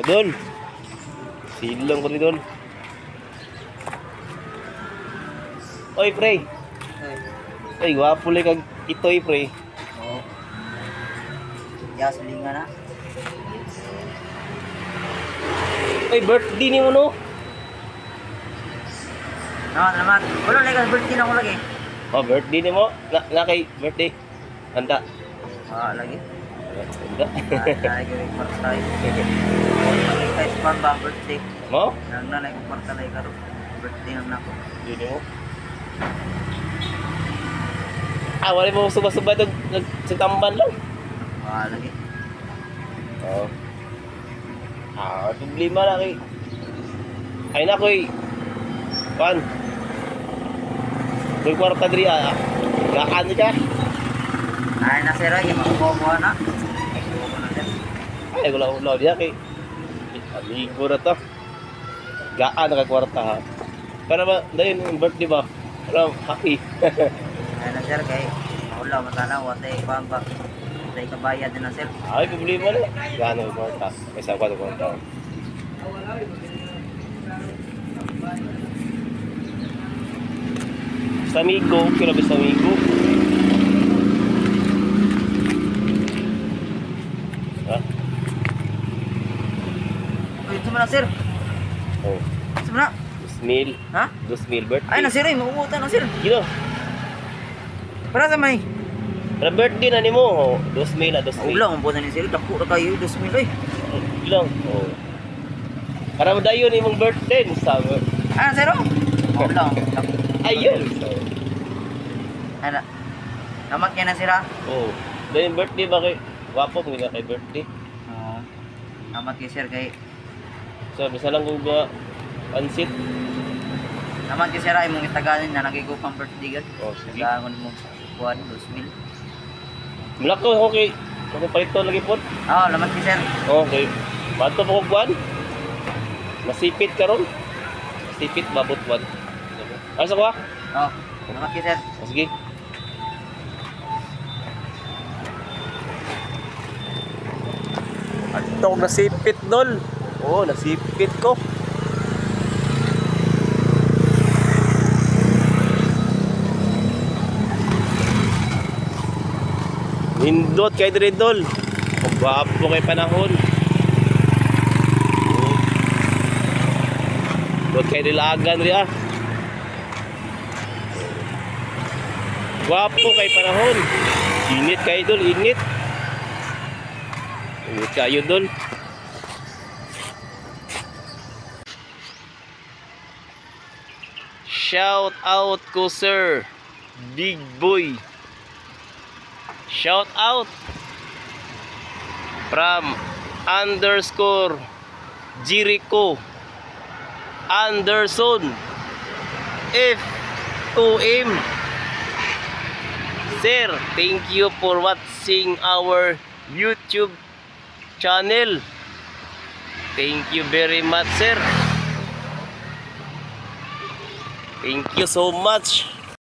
Dol. Silong ko ni Dol. Oy, pre. Ay, gwapo lang kag itoy, pre. Oo. Ya, silingan na. Ay, birthday ni mo, no? Naman. Wala lang, birthday na ko lagi. Oh, birthday ni mo? Na kay birthday. Handa. Lagi. Handa. Lagi ko yung partalay. Kahit pa ba birthday? Mo? Nanay ko partalay karo. Birthday na ako. Hindi mo. Wala mo suba-suba ito. Nagsitamban lang. Lagi. Oo. Problema lang eh. Ay na ko eh. Pan. May kwarta diri gaan ka. Ay, nasira yung makukuha na. Ay, wala diya kay amigo na to. Gaan na ka kwarta ha. Para ba, dahil yung birthday ba? Alam, happy. Ay, nasira kay wala matanaw. Watay pambak. Watay kabayad din na sir. Ay, problema na. Gaan na ka kwarta. May sawa na kwarta. Sa amigo, kira ba sa amigo? Ha? Ito mo na sir. Oh, Ito mo na. 2,000. Ha? 2,000 birthday. Ay, nasira yung mauutan na sir. Gino. Para sa may. Para birthday na ni mo. 2,000 na, 2,000. Ulang, ang buwan ni sir. Dako na kayo. 2,000 ay. Ilang? Oh. Para madayon imong birthday, sabi. Ah, sir oh. Ulang. Ayun. Ano? Namak yan na sira. Oh. Dahil birthday ba kay wapo mo kay birthday. Oo. Namak kay sir kay. So, bisa lang kung ba pansit. Namak kay sira imong itaganin na nagigupang birthday gud. Oh, sige. Gagon mo buwan 2,000. Mulak ko okay. Kung palito lagi po. Oo, namak kay sir. Okay. Bato po ko buwan. Masipit karon. Masipit babot buwan. Asa ko? Oo. Namak kay sir. Sige. Ito nasipit dol. Oo, nasipit ko. Nindot kay dire dol. Kung gwapo kay panahon. Dot kay dilagan ri ah. Gwapo kay panahon. Init kay dol, init. Init kayo dol. Shout out ko sir Big Boy. Shout out from _ Jericho Anderson F2M. Sir, thank you for watching our YouTube channel. Thank you very much, sir. Thank you so much.